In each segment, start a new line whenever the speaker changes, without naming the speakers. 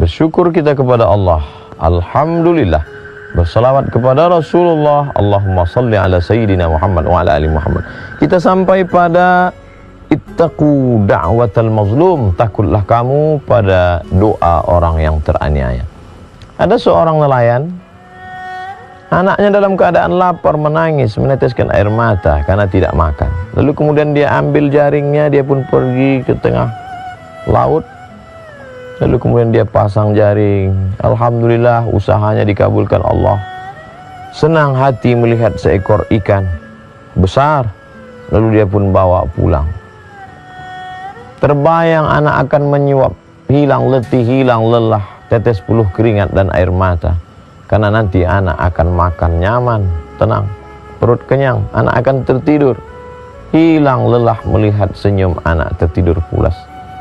Bersyukur kita kepada Allah, alhamdulillah. Bersalawat kepada Rasulullah, Allahumma salli ala Sayyidina Muhammad wa ala ali Muhammad. Kita sampai pada ittaqu da'watal mazlum, takutlah kamu pada doa orang yang teraniaya. Ada seorang nelayan, anaknya dalam keadaan lapar menangis, meneteskan air mata karena tidak makan. Lalu kemudian dia ambil jaringnya, dia pun pergi ke tengah laut. Lalu kemudian dia pasang jaring. Alhamdulillah, usahanya dikabulkan Allah. Senang hati melihat seekor ikan besar. Lalu dia pun bawa pulang. Terbayang anak akan menyuap, hilang letih, hilang lelah, tetes peluh keringat dan air mata. Karena nanti anak akan makan nyaman, tenang, perut kenyang, anak akan tertidur. Hilang lelah melihat senyum anak tertidur pulas.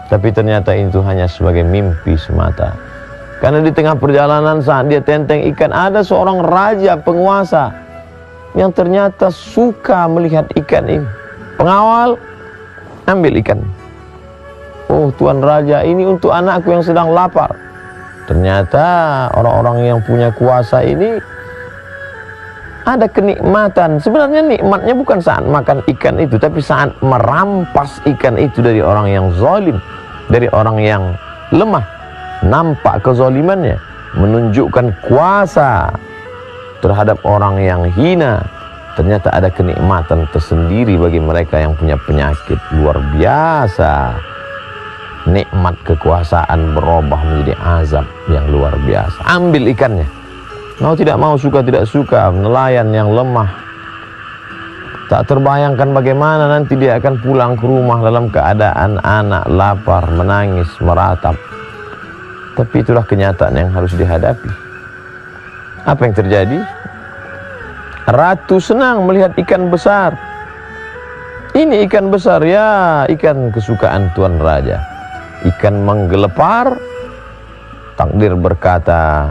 Tapi ternyata itu hanya sebagai mimpi semata. Karena di tengah perjalanan saat dia tenteng ikan, ada seorang raja penguasa yang ternyata suka melihat ikan ini. Pengawal, ambil ikan. Oh, Tuan Raja, ini untuk anakku yang sedang lapar. Ternyata orang-orang yang punya kuasa ini ada kenikmatan. Sebenarnya nikmatnya bukan saat makan ikan itu, tapi saat merampas ikan itu dari orang yang zalim, dari orang yang lemah. Nampak kezalimannya, menunjukkan kuasa terhadap orang yang hina. Ternyata ada kenikmatan tersendiri bagi mereka yang punya penyakit luar biasa. Nikmat kekuasaan berubah menjadi azab yang luar biasa. Ambil ikannya. Mau tidak mau, suka tidak suka, nelayan yang lemah. Tak terbayangkan bagaimana nanti dia akan pulang ke rumah dalam keadaan anak lapar, menangis, meratap. Tapi itulah kenyataan yang harus dihadapi. Apa yang terjadi? Ratu senang melihat ikan besar. Ini ikan besar, ya, ikan kesukaan Tuan Raja. Ikan menggelepar, takdir berkata,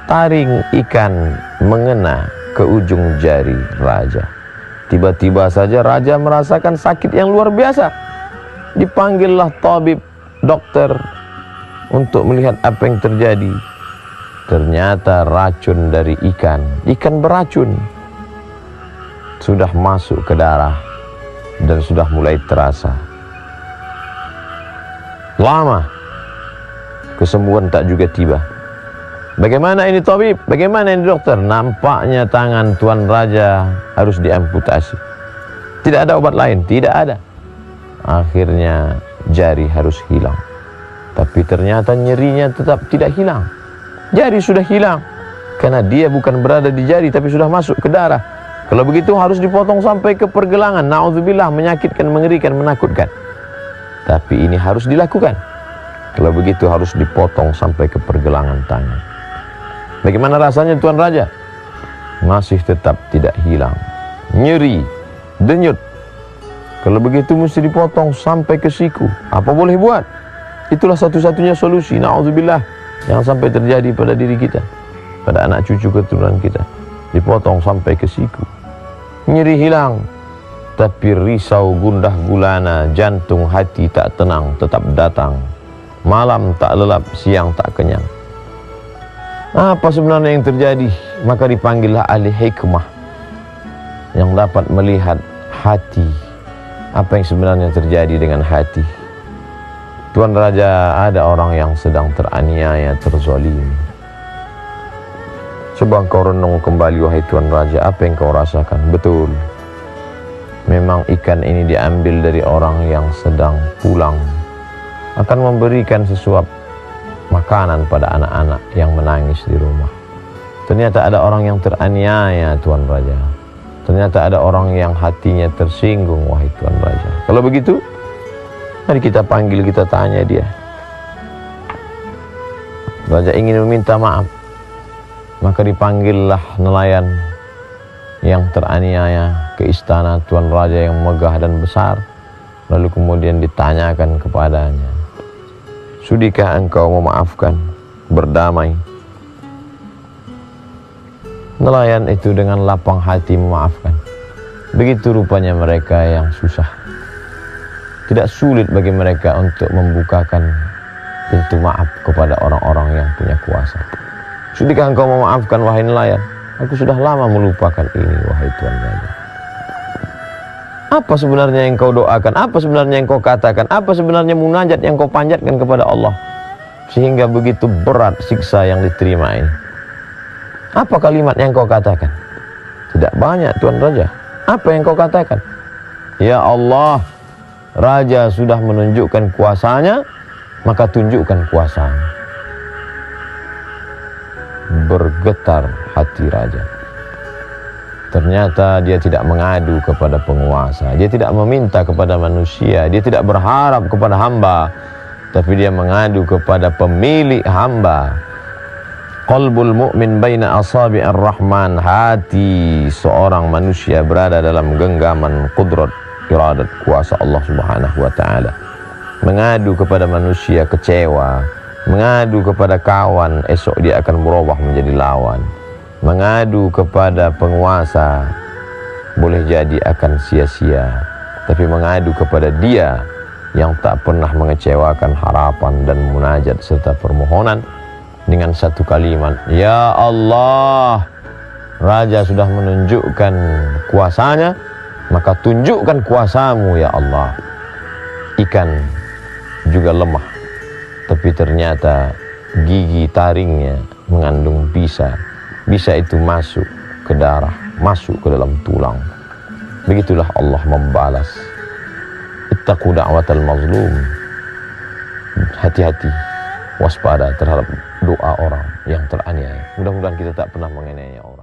taring ikan mengena ke ujung jari raja. Tiba-tiba saja raja merasakan sakit yang luar biasa. Dipanggillah tabib, dokter, untuk melihat apa yang terjadi. Ternyata racun dari ikan beracun, sudah masuk ke darah dan sudah mulai terasa. Lama kesembuhan tak juga tiba. Bagaimana ini tabib? Bagaimana ini dokter? Nampaknya tangan Tuan Raja harus diamputasi. Tidak ada obat lain, tidak ada. Akhirnya jari harus hilang. Tapi ternyata nyerinya tetap tidak hilang. Jari sudah hilang karena dia bukan berada di jari tapi sudah masuk ke darah. Kalau begitu harus dipotong sampai ke pergelangan. Na'udzubillah, menyakitkan, mengerikan, menakutkan. Tapi ini harus dilakukan. Kalau begitu harus dipotong sampai ke pergelangan tangan. Bagaimana rasanya Tuan Raja? Masih tetap tidak hilang. Nyeri, denyut. Kalau begitu mesti dipotong sampai ke siku. Apa boleh buat? Itulah satu-satunya solusi. Na'udzubillah, yang sampai terjadi pada diri kita, pada anak cucu keturunan kita. Dipotong sampai ke siku. Nyeri hilang, tapi risau, gundah gulana, jantung, hati tak tenang, tetap datang. Malam tak lelap, siang tak kenyang. Apa sebenarnya yang terjadi? Maka dipanggillah ahli hikmah yang dapat melihat hati. Apa yang sebenarnya terjadi dengan hati? Tuan Raja, ada orang yang sedang teraniaya, terzalimi. Coba kau renung kembali, wahai Tuan Raja, apa yang kau rasakan? Betul, memang ikan ini diambil dari orang yang sedang pulang, akan memberikan sesuap makanan pada anak-anak yang menangis di rumah. Ternyata ada orang yang teraniaya, Tuan Raja. Ternyata ada orang yang hatinya tersinggung, wahai Tuan Raja. Kalau begitu, mari kita panggil, kita tanya dia. Raja ingin meminta maaf. Maka dipanggillah nelayan yang teraniaya ke istana Tuan Raja yang megah dan besar. Lalu kemudian ditanyakan kepadanya, sudikah engkau memaafkan, berdamai? Nelayan itu dengan lapang hati memaafkan. Begitu rupanya mereka yang susah. Tidak sulit bagi mereka untuk membukakan pintu maaf kepada orang-orang yang punya kuasa. Sudahkah engkau memaafkan wahai nelayan? Aku sudah lama melupakan ini wahai Tuan Raja. Apa sebenarnya yang kau doakan? Apa sebenarnya yang kau katakan? Apa sebenarnya munajat yang kau panjatkan kepada Allah sehingga begitu berat siksa yang diterima ini? Apa kalimat yang kau katakan? Tidak banyak Tuan Raja. Apa yang kau katakan? Ya Allah, Raja sudah menunjukkan kuasanya, maka tunjukkan kuasamu. Bergetar hati raja. Ternyata dia tidak mengadu kepada penguasa, dia tidak meminta kepada manusia, dia tidak berharap kepada hamba, tapi dia mengadu kepada pemilik hamba. Qalbul mu'min baina asabi'ir rahman, hati seorang manusia berada dalam genggaman qudrat iradat kuasa Allah Subhanahu wa taala. Mengadu kepada manusia kecewa, mengadu kepada kawan, esok dia akan berubah menjadi lawan. Mengadu kepada penguasa, boleh jadi akan sia-sia. Tapi mengadu kepada dia yang tak pernah mengecewakan harapan dan munajat serta permohonan dengan satu kalimat, Ya Allah, Raja sudah menunjukkan kuasanya, maka tunjukkan kuasamu ya Allah. Ikan juga lemah, tapi ternyata gigi taringnya mengandung bisa. Bisa itu masuk ke darah, masuk ke dalam tulang. Begitulah Allah membalas. Ittaqu da'watal mazlum. Hati-hati, waspada terhadap doa orang yang teraniaya. Mudah-mudahan kita tak pernah menganiaya orang.